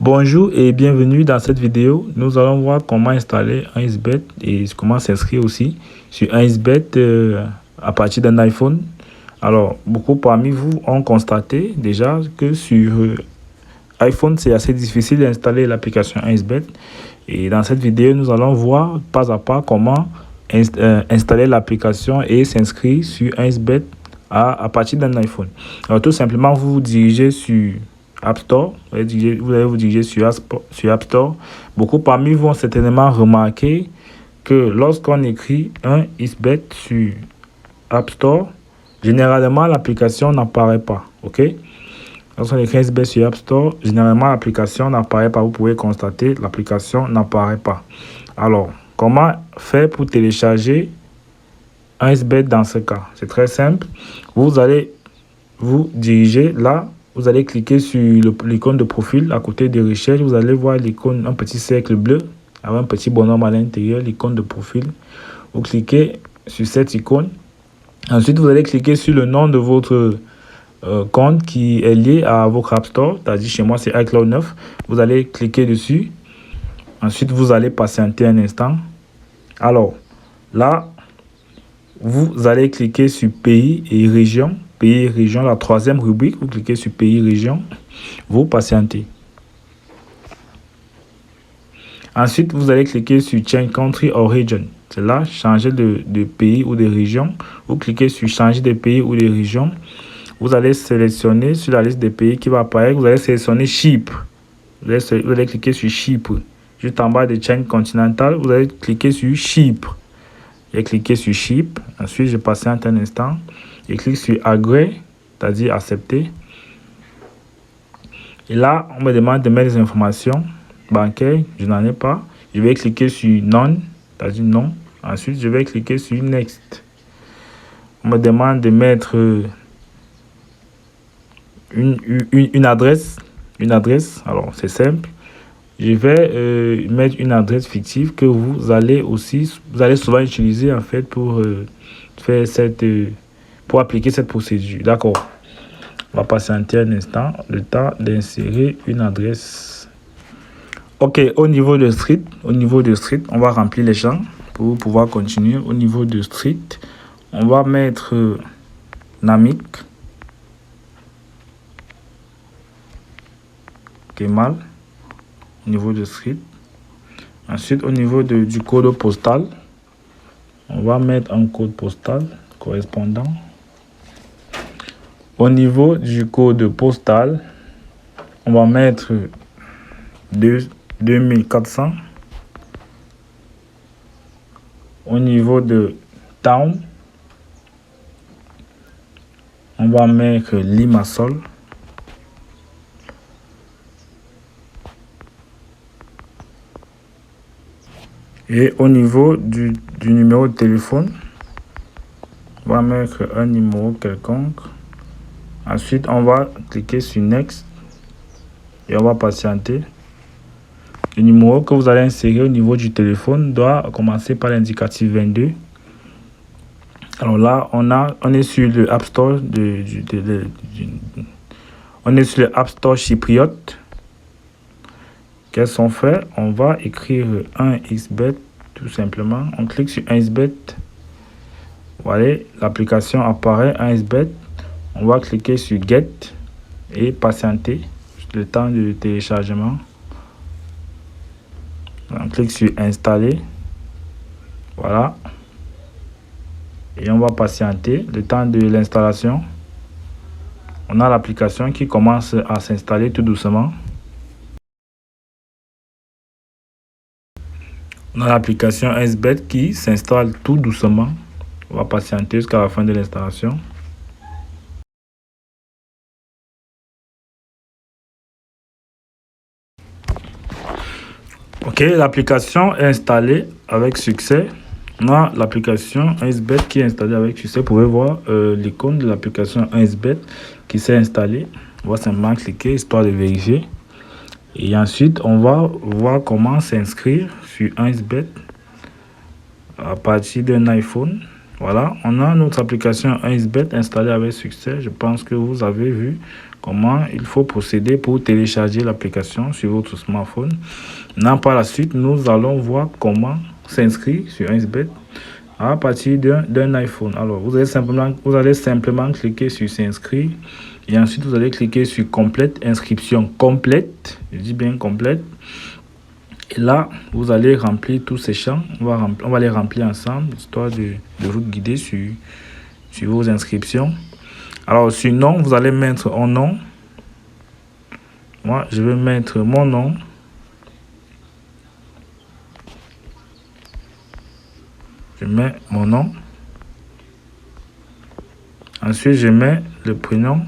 Bonjour et bienvenue dans cette vidéo. Nous allons voir comment installer 1xBet et comment s'inscrire aussi sur 1xBet à partir d'un iPhone. Alors, beaucoup parmi vous ont constaté déjà que sur iPhone, c'est assez difficile d'installer l'application 1xBet. Et dans cette vidéo, nous allons voir pas à pas comment installer l'application et s'inscrire sur 1xBet à partir d'un iPhone. Alors, tout simplement, vous vous dirigez sur App Store, vous allez vous diriger sur App Store. Beaucoup parmi vous ont certainement remarqué que lorsqu'on écrit 1xBet sur App Store, généralement l'application n'apparaît pas. Ok? Lorsqu'on écrit 1xBet sur App Store, généralement l'application n'apparaît pas. Vous pouvez constater l'application n'apparaît pas. Alors, comment faire pour télécharger 1xBet dans ce cas? C'est très simple. Vous allez vous diriger là. Vous allez cliquer sur l'icône de profil à côté des recherches. Vous allez voir l'icône, un petit cercle bleu avec un petit bonhomme à l'intérieur, l'icône de profil. Vous cliquez sur cette icône. Ensuite, vous allez cliquer sur le nom de votre compte qui est lié à votre App Store. C'est-à-dire chez moi, c'est iCloud 9. Vous allez cliquer dessus. Ensuite, vous allez patienter un instant. Alors, là, vous allez cliquer sur pays et région. Pays et région, la troisième rubrique, vous cliquez sur pays et région, vous patientez. Ensuite, vous allez cliquer sur Change Country or Region. C'est là, changer de pays ou de région. Vous cliquez sur changer de pays ou de région. Vous allez sélectionner sur la liste des pays qui va apparaître. Vous allez sélectionner Chypre. Vous allez cliquer sur Chypre. Juste en bas de Change Continental, vous allez cliquer sur Chypre. J'ai cliqué sur Chypre. Ensuite, je patiente un instant. Je clique sur Agree, c'est-à-dire accepter. Et là, on me demande de mettre des informations bancaires. Je n'en ai pas. Je vais cliquer sur Non, c'est-à-dire non. Ensuite, je vais cliquer sur Next. On me demande de mettre une adresse. Alors, c'est simple. Je vais mettre une adresse fictive que vous allez souvent utiliser en fait pour faire pour appliquer cette procédure. D'accord. On va patienter un instant, le temps d'insérer une adresse. Ok, au niveau de Street, on va remplir les champs pour pouvoir continuer. Au niveau de Street, on va mettre Namik, Kemal, au niveau de Street. Ensuite, au niveau du code postal, on va mettre un code postal correspondant. Au niveau du code postal, on va mettre 2400. Au niveau de Town, on va mettre Limassol. Et au niveau du numéro de téléphone, on va mettre un numéro quelconque. Ensuite, on va cliquer sur Next et on va patienter. Le numéro que vous allez insérer au niveau du téléphone doit commencer par l'indicatif 22. Alors là, on est sur le App Store on est sur le App Store chypriote. Qu'est-ce qu'on fait? On va écrire 1xBet tout simplement. On clique sur 1xBet. Voilà, l'application apparaît 1xBet. On va cliquer sur Get et patienter le temps de téléchargement. On clique sur Installer. Voilà. Et on va patienter le temps de l'installation. On a l'application qui commence à s'installer tout doucement. On a l'application 1xBet qui s'installe tout doucement. On va patienter jusqu'à la fin de l'installation. Ok, l'application est installée avec succès. On a l'application 1xBet qui est installée avec succès. Vous pouvez voir l'icône de l'application 1xBet qui s'est installée. On va simplement cliquer histoire de vérifier. Et ensuite, on va voir comment s'inscrire sur 1xBet à partir d'un iPhone. Voilà, on a notre application 1xBet installée avec succès. Je pense que vous avez vu comment il faut procéder pour télécharger l'application sur votre smartphone. Maintenant, par la suite, nous allons voir comment s'inscrire sur 1xBet à partir d'un iPhone. Alors, vous allez simplement cliquer sur s'inscrire et ensuite vous allez cliquer sur complète, inscription complète, je dis bien complète. Et là, vous allez remplir tous ces champs. On va les remplir ensemble, histoire de vous guider sur vos inscriptions. Alors, sur nom, vous allez mettre un nom. Moi, je vais mettre mon nom. Je mets mon nom. Ensuite, je mets le prénom.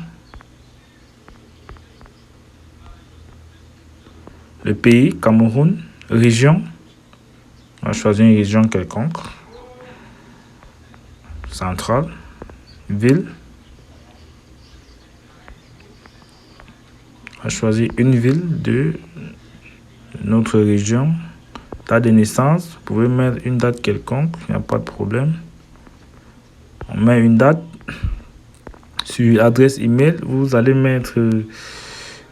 Le pays, Cameroun. Région. On va choisir une région quelconque. Centrale. Ville. On va choisir une ville de notre région. Date de naissance. Vous pouvez mettre une date quelconque. Il n'y a pas de problème. On met une date. Sur adresse email, vous allez mettre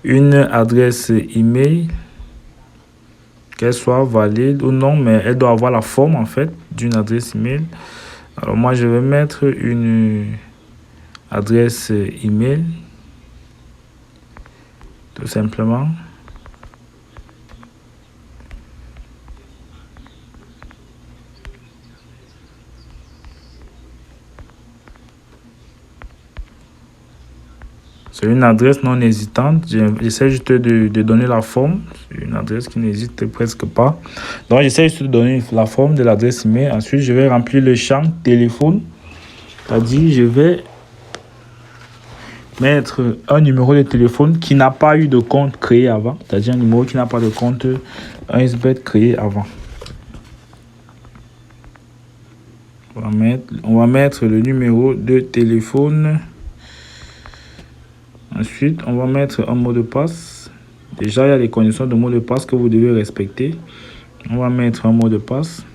une adresse email, qu'elle soit valide ou non, mais elle doit avoir la forme en fait d'une adresse email. Alors moi je vais mettre une adresse email tout simplement. C'est une adresse non hésitante. J'essaie juste de donner la forme. C'est une adresse qui n'hésite presque pas. Donc, j'essaie juste de donner la forme de l'adresse email. Ensuite, je vais remplir le champ téléphone. C'est-à-dire, je vais mettre un numéro de téléphone qui n'a pas eu de compte créé avant. C'est-à-dire un numéro qui n'a pas de compte 1xBet créé avant. On va mettre le numéro de téléphone. Ensuite, on va mettre un mot de passe. Déjà, il y a des conditions de mot de passe que vous devez respecter. On va mettre un mot de passe.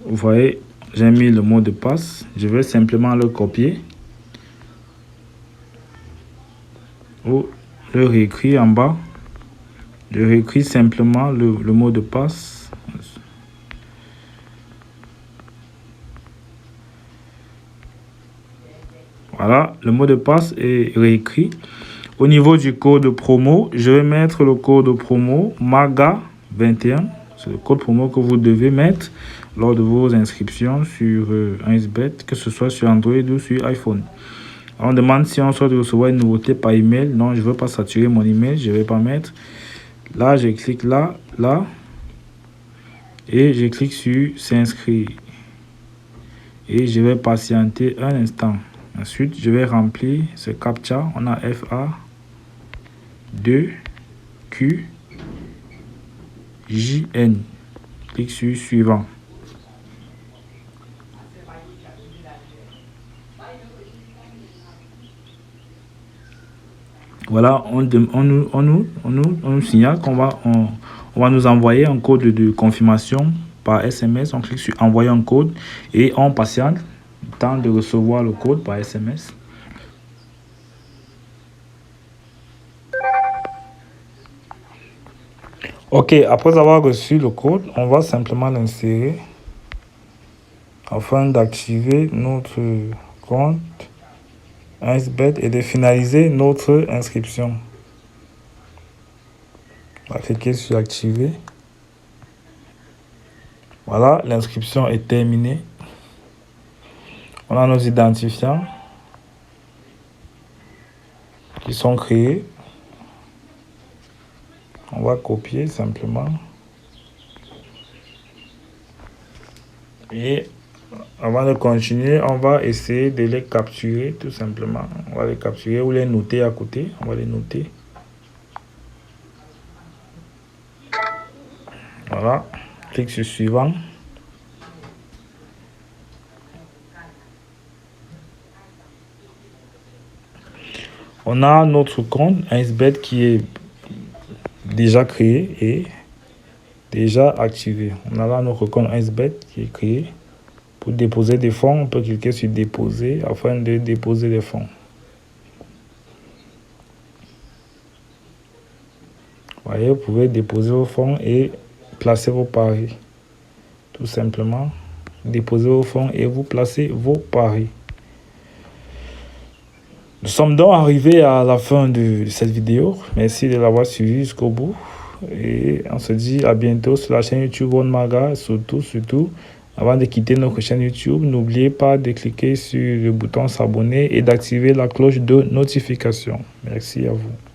Vous voyez, j'ai mis le mot de passe. Je vais simplement le copier. Ou le réécrire en bas. Je réécris simplement le mot de passe. Voilà, le mot de passe est réécrit. Au niveau du code promo, je vais mettre le code promo MAGA21. C'est le code promo que vous devez mettre lors de vos inscriptions sur 1xBet, que ce soit sur Android ou sur iPhone. On demande si on souhaite recevoir une nouveauté par email. Non, je ne veux pas saturer mon email, je ne vais pas mettre. Là, je clique là, et je clique sur s'inscrire. Et je vais patienter un instant. Ensuite, je vais remplir ce CAPTCHA. On a FA 2 Q JN. Clique sur suivant. Voilà, on nous signale qu'on va, on va nous envoyer un code de confirmation par SMS. On clique sur envoyer un code et on patiente le temps de recevoir le code par SMS. Ok, après avoir reçu le code, on va simplement l'insérer afin d'activer notre compte 1xBet et de finaliser notre inscription. On va cliquer sur activer. Voilà, l'inscription est terminée. On a nos identifiants qui sont créés. On va copier simplement. Et avant de continuer, on va essayer de les capturer tout simplement. On va les capturer ou les noter à côté. On va les noter. Voilà. Clique sur suivant. On a notre compte 1xBet qui est déjà créé et déjà activé. On a là notre compte 1xBet qui est créé. Pour déposer des fonds, on peut cliquer sur déposer afin de déposer les fonds. Vous voyez, vous pouvez déposer vos fonds et placer vos paris. Tout simplement, déposez vos fonds et vous placez vos paris. Nous sommes donc arrivés à la fin de cette vidéo. Merci de l'avoir suivi jusqu'au bout. Et on se dit à bientôt sur la chaîne YouTube OneMaga. Surtout, avant de quitter notre chaîne YouTube, n'oubliez pas de cliquer sur le bouton s'abonner et d'activer la cloche de notification. Merci à vous.